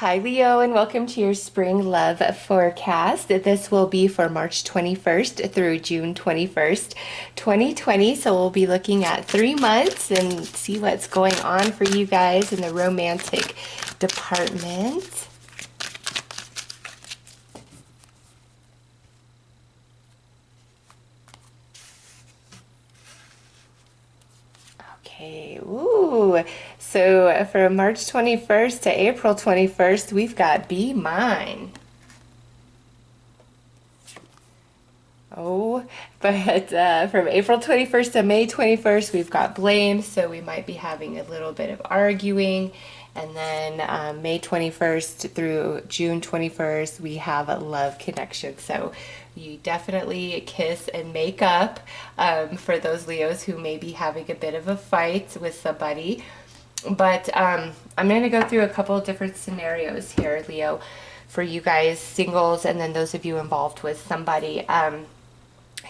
Hi Leo, and welcome to your spring love forecast. This will be for March 21st through June 21st, 2020. So we'll be looking at 3 months and see what's going on for you guys in the romantic department. Okay, ooh. So from March 21st to April 21st, we've got Be Mine. Oh, but from April 21st to May 21st, we've got blame, so we might be having a little bit of arguing. And then May 21st through June 21st, we have a love connection. So you definitely kiss and make up for those Leos who may be having a bit of a fight with somebody. But I'm going to go through a couple of different scenarios here, Leo, for you guys, singles, and then those of you involved with somebody.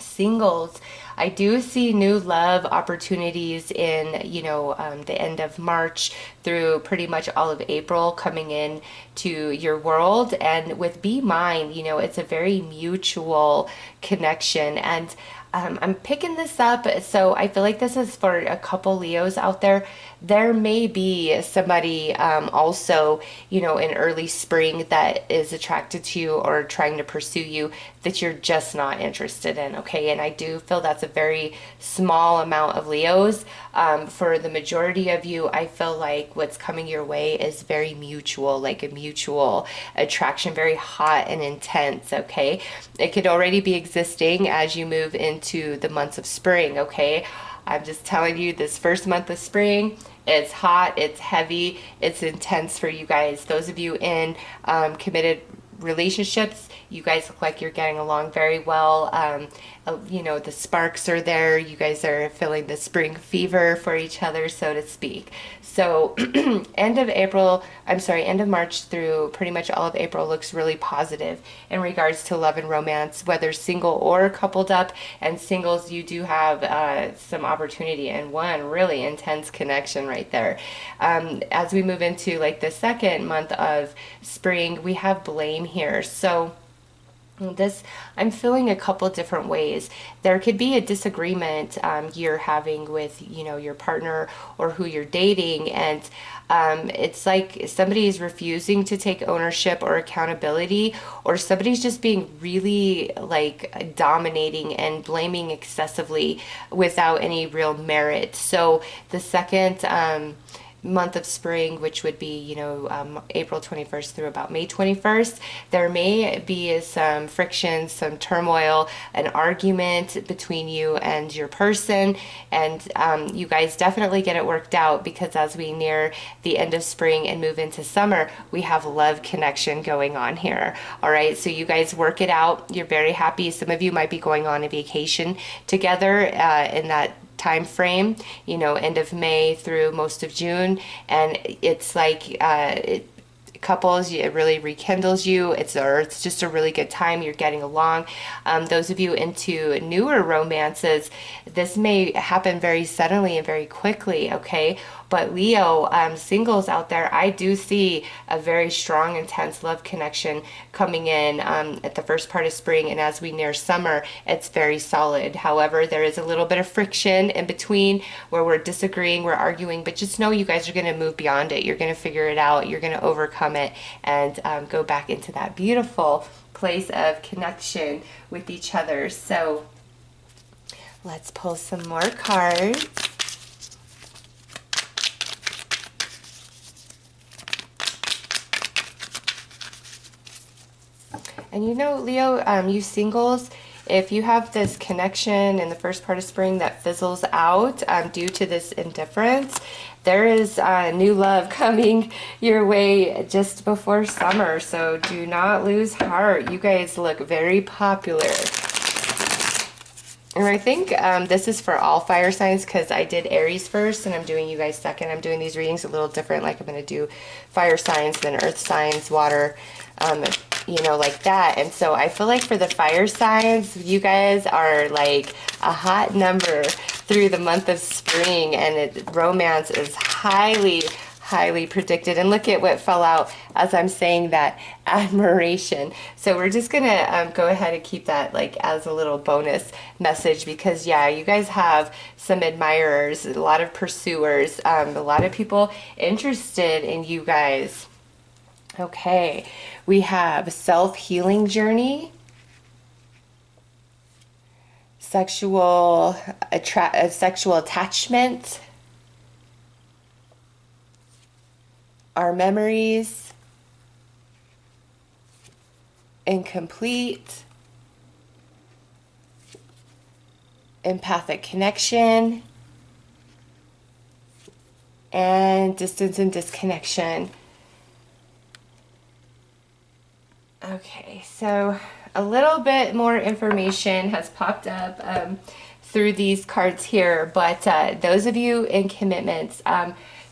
Singles, I do see new love opportunities in, the end of March through pretty much all of April coming in to your world. And with Be Mine, it's a very mutual connection. And I'm picking this up, so I feel like this is for a couple Leos out there. There may be somebody also, in early spring that is attracted to you or trying to pursue you that you're just not interested in, okay? And I do feel that's a very small amount of Leos. For the majority of you, I feel like what's coming your way is very mutual, like a mutual attraction, very hot and intense, okay? It could already be existing as you move into the months of spring, okay? I'm just telling you, this first month of spring, it's hot, it's heavy, it's intense for you guys. Those of you in committed relationships, you guys look like you're getting along very well. The sparks are there. You guys are feeling the spring fever for each other, so to speak. So end of March through pretty much all of April looks really positive in regards to love and romance, whether single or coupled up. And singles, you do have some opportunity and one really intense connection right there. As we move into like the second month of spring, we have blame here. So I'm feeling a couple different ways. There could be a disagreement you're having with your partner or who you're dating, and it's like somebody is refusing to take ownership or accountability, or somebody's just being really like dominating and blaming excessively without any real merit. So the second month of spring, which would be, April 21st through about May 21st, there may be some friction, some turmoil, an argument between you and your person, and you guys definitely get it worked out, because as we near the end of spring and move into summer, we have love connection going on here. All right, so you guys work it out. You're very happy. Some of you might be going on a vacation together in that time frame, end of May through most of June, and it's like couples, it really rekindles you. It's just a really good time. You're getting along. Those of you into newer romances, this may happen very suddenly and very quickly, okay? But Leo, singles out there, I do see a very strong, intense love connection coming in at the first part of spring, and as we near summer, it's very solid. However, there is a little bit of friction in between where we're disagreeing, we're arguing, but just know you guys are going to move beyond it. You're going to figure it out. You're going to overcome it and go back into that beautiful place of connection with each other. So let's pull some more cards. And Leo, you singles, if you have this connection in the first part of spring that fizzles out due to this indifference, there is new love coming your way just before summer. So do not lose heart. You guys look very popular. And I think this is for all fire signs, because I did Aries first and I'm doing you guys second. I'm doing these readings a little different. Like I'm going to do fire signs, then earth signs, water, like that. And so I feel like for the fire signs, you guys are like a hot number through the month of spring, and romance is highly highly predicted. And look at what fell out as I'm saying that, admiration. So we're just gonna go ahead and keep that like as a little bonus message, because yeah, you guys have some admirers, a lot of pursuers, a lot of people interested in you guys. Okay, we have self-healing journey, sexual attachment, our memories, incomplete, empathic connection, and distance and disconnection. Okay, so a little bit more information has popped up through these cards here, but those of you in commitments,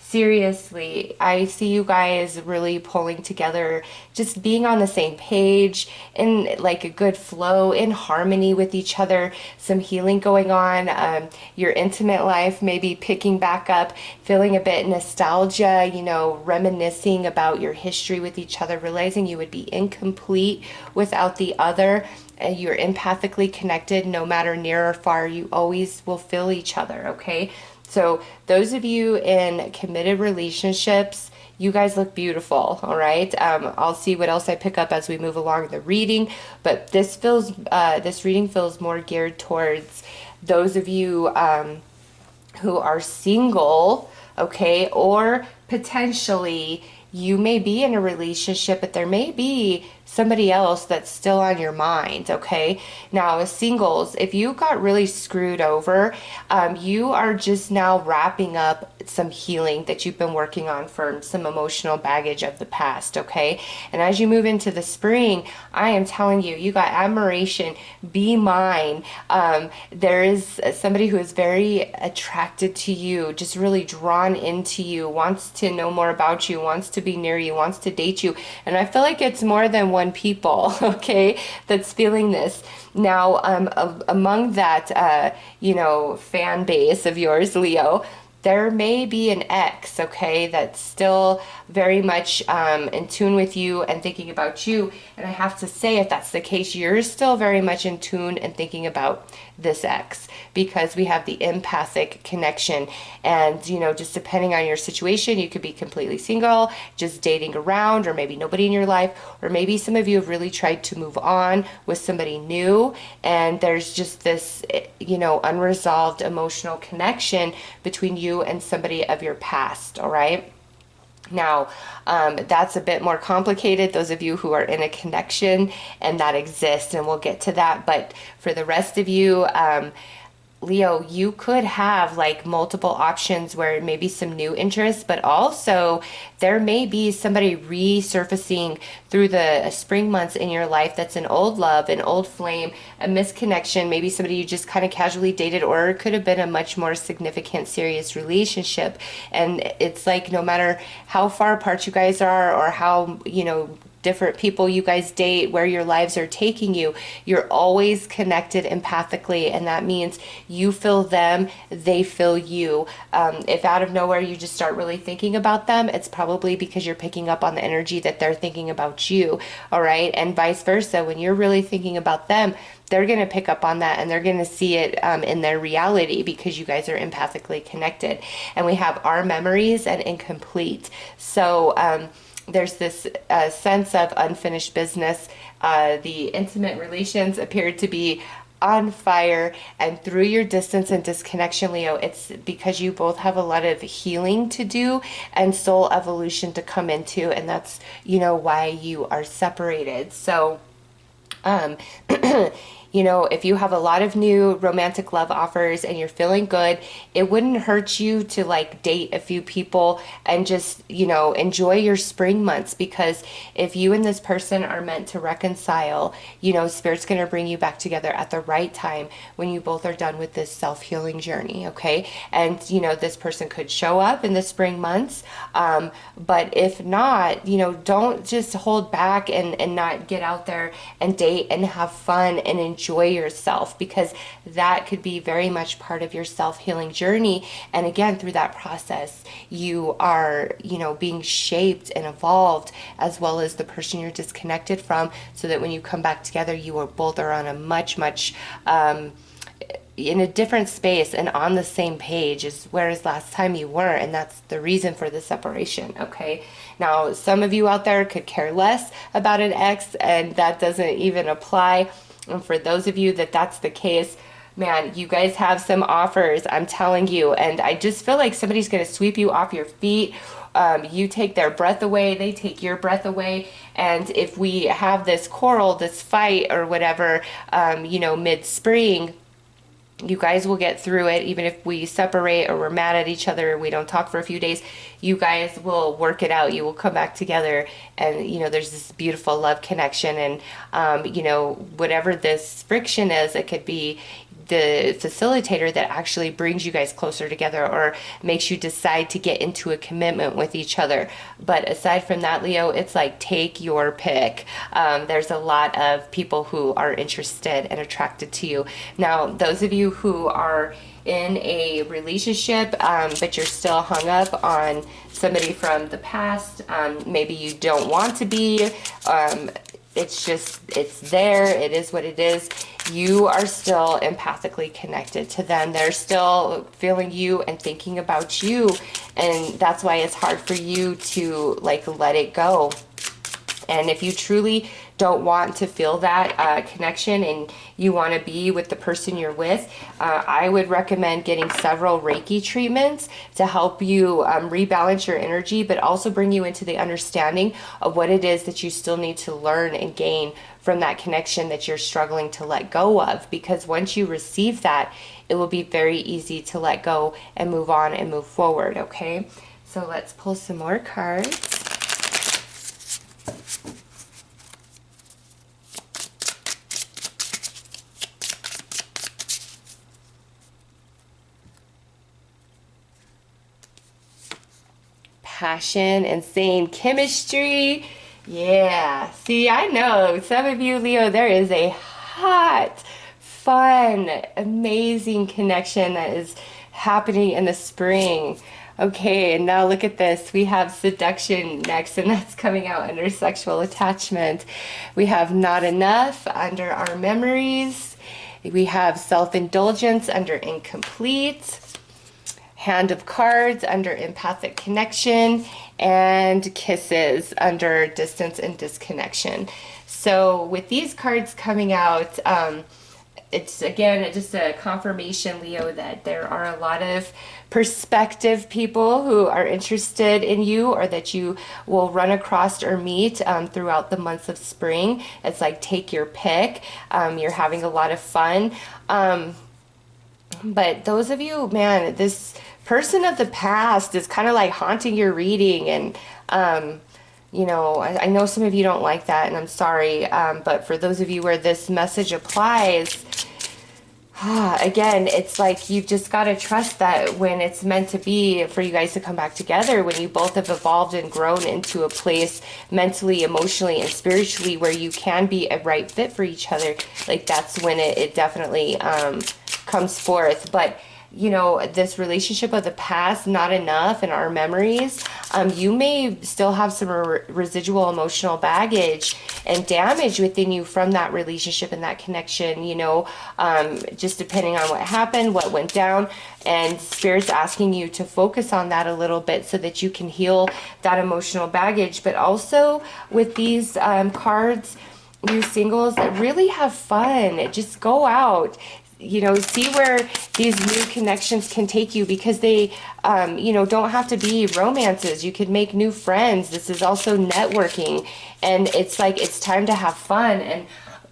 seriously, I see you guys really pulling together, just being on the same page, in like a good flow, in harmony with each other, some healing going on, your intimate life maybe picking back up, feeling a bit nostalgia, you know, reminiscing about your history with each other, realizing you would be incomplete without the other. You're empathically connected, no matter near or far, you always will feel each other, okay? So those of you in committed relationships, you guys look beautiful, all right? I'll see what else I pick up as we move along the reading, but this reading feels more geared towards those of you who are single, okay? Or potentially you may be in a relationship, but there may be somebody else that's still on your mind, okay? Now, as singles, if you got really screwed over, you are just now wrapping up some healing that you've been working on for some emotional baggage of the past, okay? And as you move into the spring, I am telling you, you got admiration, be mine. There is somebody who is very attracted to you, just really drawn into you, wants to know more about you, wants to be near you, wants to date you. And I feel like it's more than one people, okay, that's feeling this. Now, among that, you know, fan base of yours, Leo, there may be an ex, okay, that's still very much in tune with you and thinking about you. And I have to say, if that's the case, you're still very much in tune and thinking about this ex, because we have the empathic connection. And, you know, just depending on your situation, you could be completely single, just dating around, or maybe nobody in your life, or maybe some of you have really tried to move on with somebody new, and there's just this, you know, unresolved emotional connection between you and somebody of your past, all right? Now, that's a bit more complicated, those of you who are in a connection and that exists, and we'll get to that. But for the rest of you, Leo, you could have like multiple options where maybe some new interests, but also there may be somebody resurfacing through the spring months in your life that's an old love, an old flame, a misconnection, maybe somebody you just kind of casually dated, or it could have been a much more significant, serious relationship. And it's like no matter how far apart you guys are, or how, you know, different people you guys date, where your lives are taking you, you're always connected empathically, and that means you feel them, they feel you. If out of nowhere you just start really thinking about them, it's probably because you're picking up on the energy that they're thinking about you, all right? And vice versa, when you're really thinking about them, they're going to pick up on that, and they're going to see it in their reality, because you guys are empathically connected. And we have our memories and incomplete. So there's this sense of unfinished business. The intimate relations appeared to be on fire, and through your distance and disconnection, Leo, it's because you both have a lot of healing to do and soul evolution to come into, and that's, you know, why you are separated. So you know, if you have a lot of new romantic love offers and you're feeling good, it wouldn't hurt you to like date a few people and just, you know, enjoy your spring months, because if you and this person are meant to reconcile, you know, Spirit's going to bring you back together at the right time when you both are done with this self-healing journey, okay? And, you know, this person could show up in the spring months, but if not, you know, don't just hold back and not get out there and date and have fun and enjoy enjoy yourself, because that could be very much part of your self-healing journey. And again, through that process, you are, being shaped and evolved, as well as the person you're disconnected from, so that when you come back together, you are both are on a much in a different space and on the same page, as whereas last time you weren't. And that's the reason for the separation. Okay, now some of you out there could care less about an ex, and that doesn't even apply. And for those of you that that's the case, man, you guys have some offers, I'm telling you. And I just feel like somebody's going to sweep you off your feet. You take their breath away, they take your breath away. And if we have this quarrel, this fight or whatever, mid-spring, you guys will get through it. Even if we separate or we're mad at each other, we don't talk for a few days, you guys will work it out. You will come back together, and there's this beautiful love connection. And whatever this friction is, it could be the facilitator that actually brings you guys closer together, or makes you decide to get into a commitment with each other. But aside from that, Leo, it's like, take your pick. There's a lot of people who are interested and attracted to you. Now, those of you who are in a relationship, but you're still hung up on somebody from the past, maybe you don't want to be, it's there, it is what it is. You are still empathically connected to them. They're still feeling you and thinking about you. And that's why it's hard for you to let it go. And if you truly don't want to feel that connection, and you want to be with the person you're with, I would recommend getting several Reiki treatments to help you rebalance your energy, but also bring you into the understanding of what it is that you still need to learn and gain from that connection that you're struggling to let go of. Because once you receive that, it will be very easy to let go and move on and move forward. Okay, so let's pull some more cards. Passion, insane chemistry. Yeah, see, I know some of you, Leo, there is a hot, fun, amazing connection that is happening in the spring. Okay, and now look at this. We have seduction next, and that's coming out under sexual attachment. We have not enough under our memories. We have self-indulgence under incomplete. Hand of Cards under empathic connection, and Kisses under distance and disconnection. So with these cards coming out, it's again just a confirmation, Leo, that there are a lot of prospective people who are interested in you, or that you will run across or meet throughout the months of spring. It's like, take your pick. You're having a lot of fun. But those of you, man, this person of the past is kind of like haunting your reading. And, I know some of you don't like that, and I'm sorry. But for those of you where this message applies, again, it's like, you've just got to trust that when it's meant to be for you guys to come back together, when you both have evolved and grown into a place mentally, emotionally, and spiritually where you can be a right fit for each other, like that's when it definitely comes forth. But this relationship of the past, not enough, in our memories, you may still have some residual emotional baggage and damage within you from that relationship and that connection, just depending on what happened, what went down. And Spirit's asking you to focus on that a little bit so that you can heal that emotional baggage. But also with these cards, you singles, really have fun. Just go out. See where these new connections can take you, because they, don't have to be romances. You could make new friends. This is also networking, and it's like, it's time to have fun. And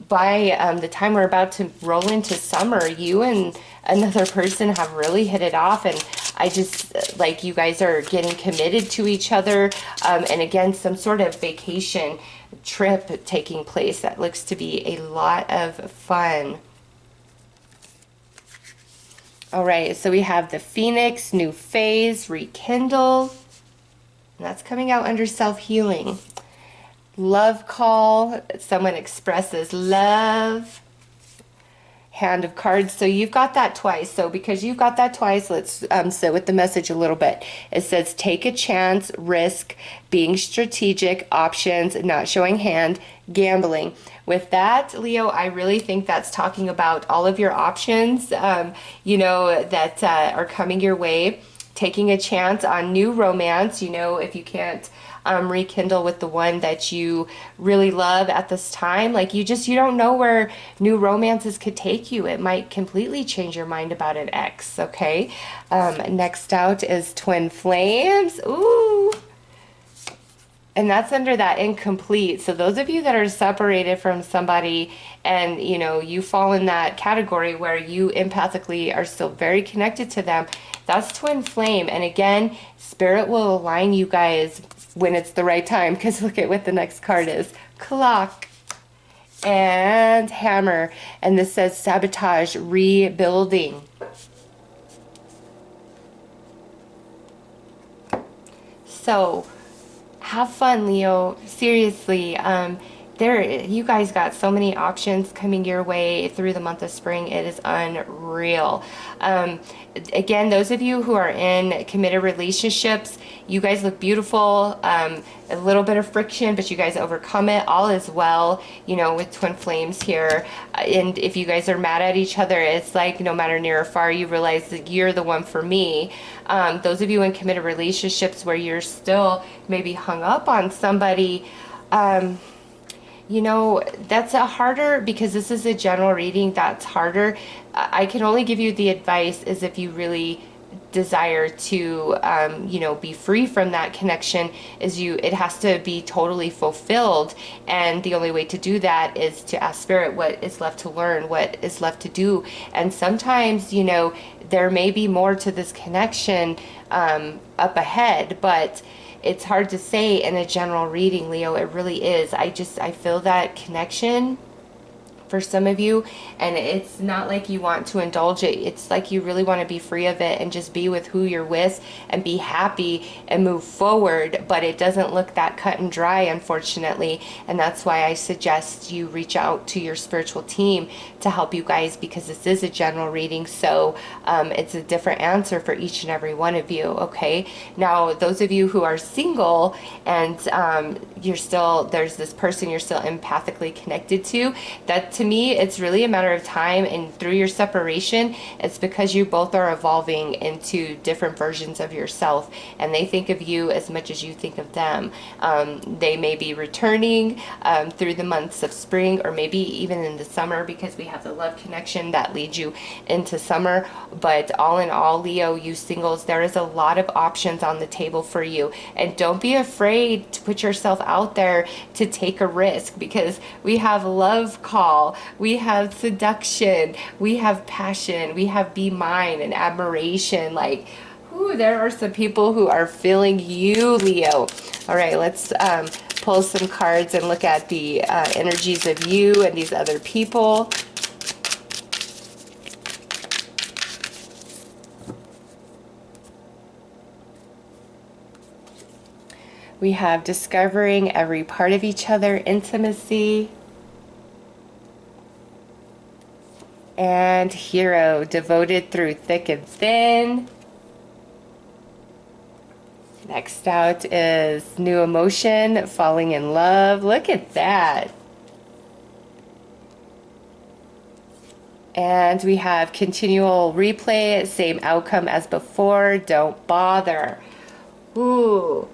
by the time we're about to roll into summer, you and another person have really hit it off. And I just, like, you guys are getting committed to each other. And again, some sort of vacation trip taking place that looks to be a lot of fun. All right, so we have the Phoenix, new phase, rekindle. And that's coming out under self-healing. Love call, someone expresses love. Hand of Cards. So you've got that twice. So because you've got that twice, let's sit with the message a little bit. It says take a chance, risk, being strategic, options, not showing hand, gambling. With that, Leo, I really think that's talking about all of your options, that are coming your way. Taking a chance on new romance, if you can't rekindle with the one that you really love at this time. Like you don't know where new romances could take you. It might completely change your mind about an ex, okay? Next out is twin flames. Ooh. And that's under that incomplete. So those of you that are separated from somebody and, you fall in that category where you empathically are still very connected to them, that's twin flame. And again, spirit will align you guys when it's the right time, because look at what the next card is. Clock and hammer. And this says sabotage, rebuilding. So have fun, Leo. Seriously. You guys got so many options coming your way through the month of spring. It is unreal. Again, those of you who are in committed relationships, you guys look beautiful. A little bit of friction, but you guys overcome it. All is well, with twin flames here. And if you guys are mad at each other, it's like no matter near or far, you realize that you're the one for me. Those of you in committed relationships where you're still maybe hung up on somebody, that's a harder, because this is a general reading, that's harder. I can only give you the advice is if you really desire to, be free from that connection, it has to be totally fulfilled. And the only way to do that is to ask spirit what is left to learn, what is left to do. And sometimes, there may be more to this connection up ahead, but it's hard to say in a general reading, Leo. It really is. I feel that connection for some of you, and it's not like you want to indulge it. It's like you really want to be free of it and just be with who you're with and be happy and move forward. But it doesn't look that cut and dry, unfortunately, and that's why I suggest you reach out to your spiritual team to help you guys, because this is a general reading, so it's a different answer for each and every one of you. Okay, now those of you who are single and there's this person you're still empathically connected to, that to me, it's really a matter of time, and through your separation, it's because you both are evolving into different versions of yourself, and they think of you as much as you think of them. They may be returning through the months of spring, or maybe even in the summer, because we have the love connection that leads you into summer. But all in all, Leo, you singles, there is a lot of options on the table for you, and don't be afraid to put yourself out there to take a risk, because we have love call, we have seduction, we have passion, we have be mine and admiration. Like, ooh, there are some people who are feeling you, Leo. All right, let's pull some cards and look at the energies of you and these other people. We have discovering every part of each other, intimacy. And hero, devoted through thick and thin. Next out is new emotion, falling in love. Look at that. And we have continual replay, same outcome as before, don't bother. Ooh.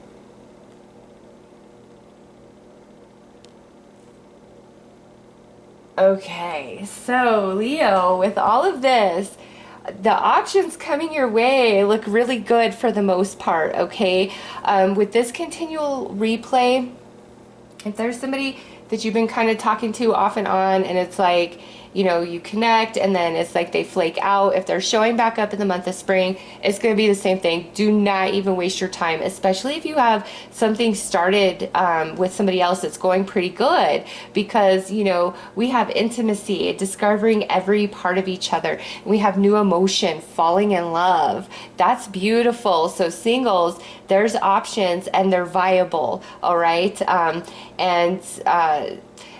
Okay, so Leo, with all of this, the options coming your way look really good for the most part, okay? With this continual replay, if there's somebody that you've been kind of talking to off and on, and it's like, you connect and then it's like they flake out, if they're showing back up in the month of spring, it's going to be the same thing. Do not even waste your time, especially if you have something started with somebody else that's going pretty good, because we have intimacy, discovering every part of each other. We have new emotion, falling in love. That's beautiful. So singles, there's options and they're viable. All right.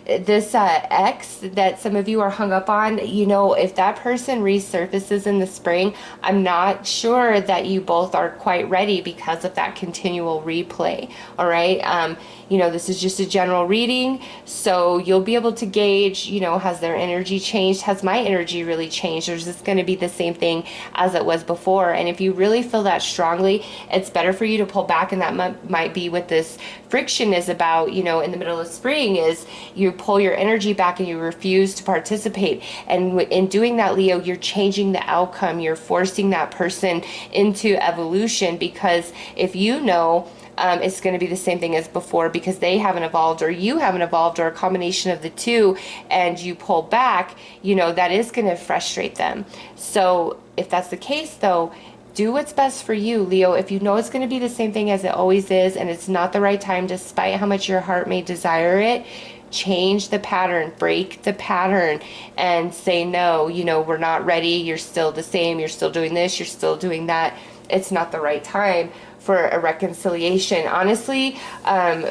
this ex that some of you are hung up on, you know, if that person resurfaces in the spring, I'm not sure that you both are quite ready because of that continual replay. All right. You know, this is just a general reading, so you'll be able to gauge, you know, has their energy changed? Has my energy really changed? Or is this going to be the same thing as it was before? And if you really feel that strongly, it's better for you to pull back, and that might be what this friction is about, you know, in the middle of spring, is you pull your energy back and you refuse to participate. And in doing that, Leo, you're changing the outcome. You're forcing that person into evolution, because if you know it's going to be the same thing as before because they haven't evolved or you haven't evolved, or a combination of the two, and you pull back, you know, that is going to frustrate them. So if that's the case, though, do what's best for you, Leo. If you know it's going to be the same thing as it always is, and it's not the right time despite how much your heart may desire it, change the pattern, break the pattern, and say, no, you know, we're not ready. You're still the same. You're still doing this. You're still doing that. It's not the right time for a reconciliation. Honestly,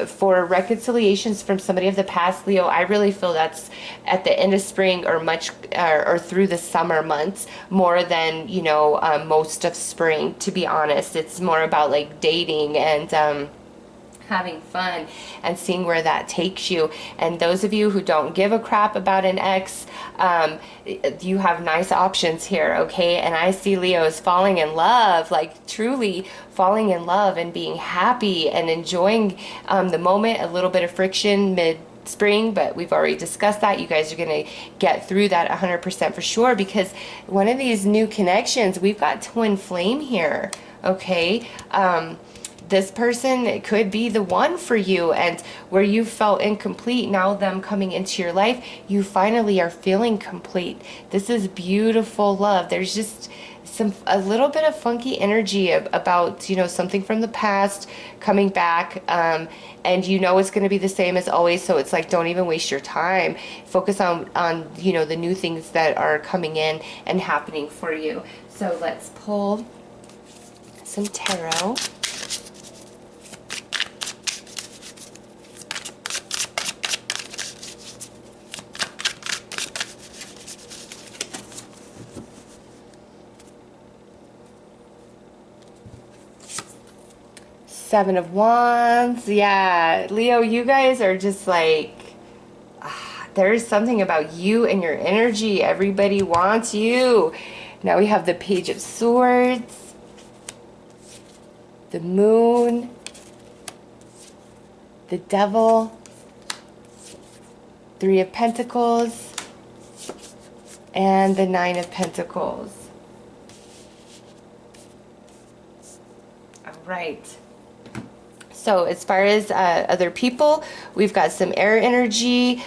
for reconciliations from somebody of the past, Leo, I really feel that's at the end of spring, or or through the summer months, more than, you know, most of spring, to be honest. It's more about like dating and having fun and seeing where that takes you. And those of you who don't give a crap about an ex, you have nice options here, okay? And I see Leos falling in love, like truly falling in love and being happy and enjoying the moment. A little bit of friction mid-spring, but we've already discussed that. You guys are going to get through that 100% for sure, because one of these new connections, we've got twin flame here, okay? This person could be the one for you, and where you felt incomplete, now them coming into your life, you finally are feeling complete. This is beautiful love. There's just a little bit of funky energy about, you know, something from the past coming back, and you know it's going to be the same as always. So it's like, don't even waste your time. Focus on you know, the new things that are coming in and happening for you. So let's pull some tarot. Seven of Wands. Yeah, Leo, you guys are just like, there's something about you and your energy. Everybody wants you. Now we have the Page of Swords, the Moon, the Devil, Three of Pentacles, and the Nine of Pentacles. All right. So as far as other people, we've got some air energy,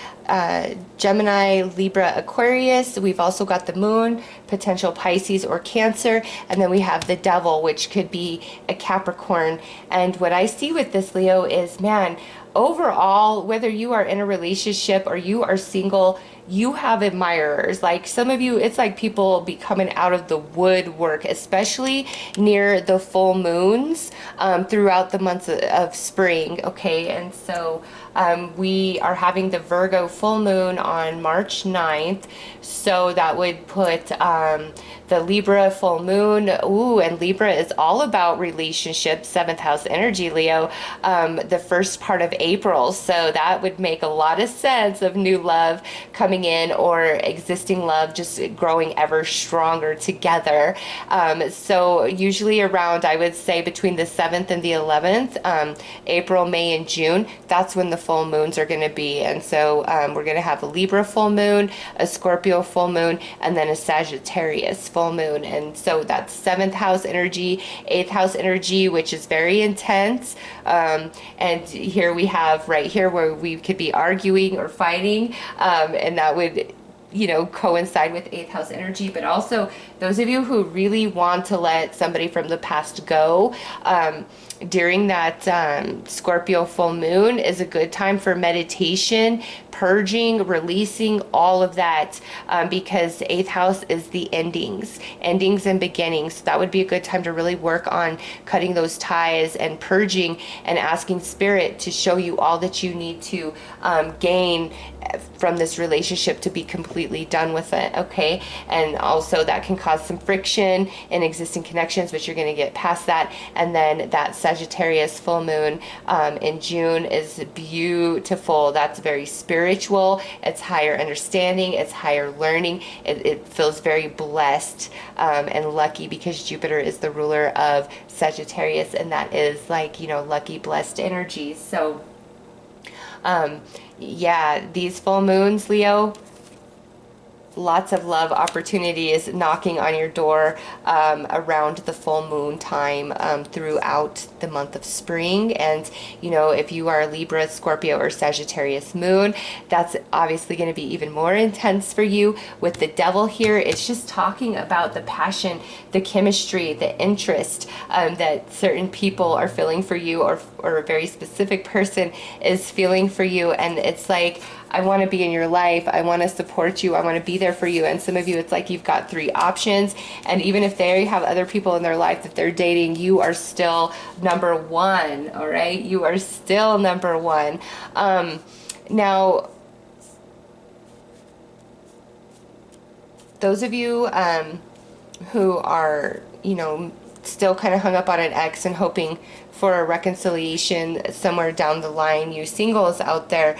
Gemini, Libra, Aquarius. We've also got the Moon, potential Pisces or Cancer. And then we have the Devil, which could be a Capricorn. And what I see with this, Leo, is, man, overall, whether you are in a relationship or you are single, you have admirers. Like some of you, it's like people be coming out of the woodwork, especially near the full moons throughout the months of spring, okay? And so we are having the Virgo full moon on March 9th, so that would put the Libra full moon. Ooh, and Libra is all about relationships, 7th house energy, Leo, the first part of April. So that would make a lot of sense of new love coming in, or existing love just growing ever stronger together. So usually around, I would say, between the 7th and the 11th, April, May, and June, that's when the full moons are going to be. And so we're going to have a Libra full moon, a Scorpio full moon, and then a Sagittarius full moon. And so that's 7th house energy, 8th house energy, which is very intense. And here we have right here where we could be arguing or fighting, and that would, you know, coincide with 8th house energy. But also those of you who really want to let somebody from the past go, during that Scorpio full moon is a good time for meditation, purging, releasing all of that, because the eighth house is the endings and beginnings. So that would be a good time to really work on cutting those ties and purging and asking spirit to show you all that you need to gain from this relationship to be completely done with it. Okay. And also that can cause some friction in existing connections, but you're going to get past that. And then that Sagittarius full moon in June is beautiful. That's very spiritual. It's higher understanding. It's higher learning. It feels very blessed and lucky, because Jupiter is the ruler of Sagittarius, and that is like, you know, lucky, blessed energies. So yeah, these full moons, Leo, lots of love opportunities knocking on your door around the full moon time throughout the month of spring. And you know, if you are a Libra, Scorpio, or Sagittarius moon, that's obviously going to be even more intense for you. With the devil here, it's just talking about the passion, the chemistry, the interest that certain people are feeling for you, or a very specific person is feeling for you. And it's like, I want to be in your life. I want to support you. I want to be there for you. And some of you, it's like you've got 3 options. And even if they have other people in their life that they're dating, you are still number 1. All right. You are still number 1. Now, those of you who are, you know, still kind of hung up on an ex and hoping for a reconciliation somewhere down the line, you singles out there,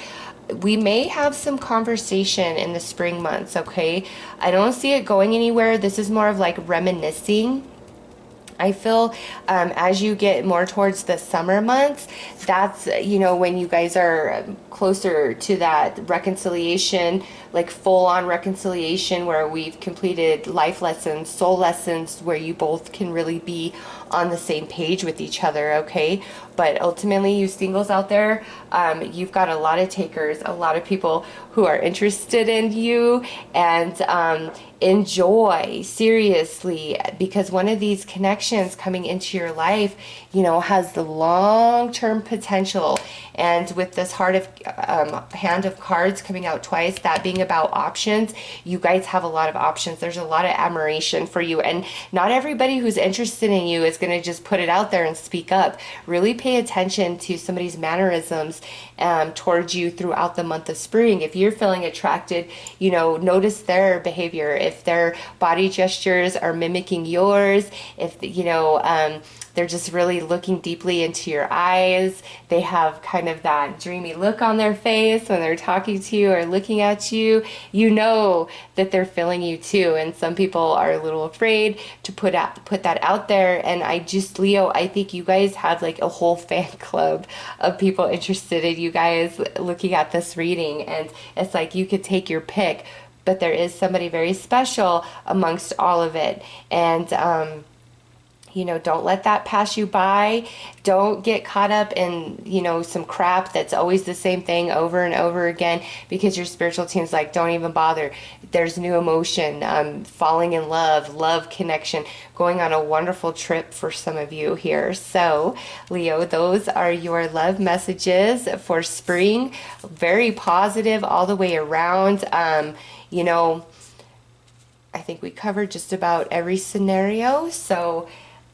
we may have some conversation in the spring months, okay? I don't see it going anywhere. This is more of like reminiscing. I feel as you get more towards the summer months, that's, you know, when you guys are closer to that reconciliation, like full-on reconciliation, where we've completed life lessons, soul lessons, where you both can really be on the same page with each other, okay? But ultimately, you singles out there, you've got a lot of takers, a lot of people who are interested in you, and enjoy, seriously, because one of these connections coming into your life, you know, has the long-term potential. And with this heart of hand of cards coming out twice, that being about options, you guys have a lot of options. There's a lot of admiration for you, and not everybody who's interested in you is going to just put it out there and speak up. Really pay attention to somebody's mannerisms towards you throughout the month of spring. If you're feeling attracted, you know, notice their behavior. If their body gestures are mimicking yours, if, you know, they're just really looking deeply into your eyes. They have kind of that dreamy look on their face when they're talking to you or looking at you. You know that they're feeling you too. And some people are a little afraid to put that out there. And I just, Leo, I think you guys have like a whole fan club of people interested in you guys looking at this reading. And it's like you could take your pick, but there is somebody very special amongst all of it. And you know, don't let that pass you by. Don't get caught up in, you know, some crap that's always the same thing over and over again, because your spiritual team's like, don't even bother. There's new emotion, falling in love connection, going on a wonderful trip for some of you here. So, Leo, those are your love messages for spring. Very positive all the way around. You know, I think we covered just about every scenario. So,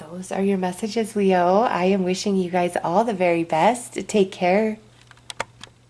those are your messages, Leo. I am wishing you guys all the very best. Take care.